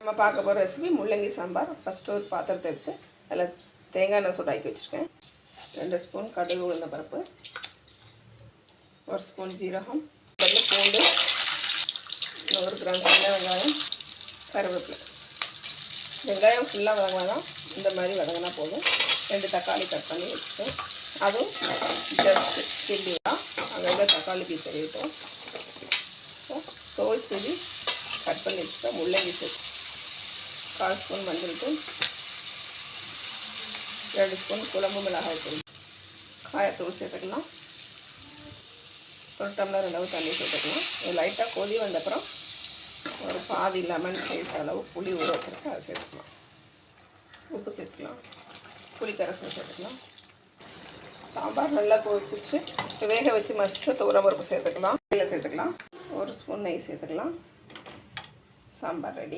நம்ம பார்க்க போகிற ரெசிபி முள்ளங்கி சாம்பார். ஃபஸ்ட்டு ஒரு பாத்திரத்தை எடுத்து அதில் தேங்காய் எண்ணெய் சூடாக்கி வச்சுருக்கேன். 2 ஸ்பூன் கடுகு உளுந்த பருப்பு, 1 ஸ்பூன் ஜீரகம், பூண்டு, 100 கிராம் சின்ன வெங்காயம், கருவேப்பிலை. வெங்காயம் ஃபுல்லாக வதங்கினா இந்த மாதிரி வதங்கினா போதும். 2 தக்காளி கட் பண்ணி வச்சுட்டேன். அதுவும் ஜஸ்ட் கிண்டிலாம் அங்கங்கே தக்காளி பீஸ் தெரியட்டும். தோல் சீவி கட் பண்ணி வச்சுட்டேன். முள்ளங்கி சேர்த்து 1/4 ஸ்பூன் மஞ்சள் தூள், 2 ஸ்பூன் குழம்பு மிளகாய் தூள், காயத்தூள் சேர்த்துக்கலாம். 1 டம்ளர் அளவு தண்ணி சேர்த்துக்கலாம். இது லைட்டாக கொதி வந்தப்புறம் ஒரு பாதி லெமன் சைஸ் அளவு புளி ஊற வச்சுருக்கேன், அதை சேர்த்துக்கலாம். உப்பு சேர்த்துக்கலாம், புளி கரைசல் சேர்த்துக்கலாம். சாம்பார் நல்லா கொதிச்சிச்சு. வேக வச்சு மசிச்சு துவரம்பருப்பு சேர்த்துக்கலாம். இதில் சேர்த்துக்கலாம். 1 ஸ்பூன் நெய் சேர்த்துக்கலாம். சாம்பார் ரெடி.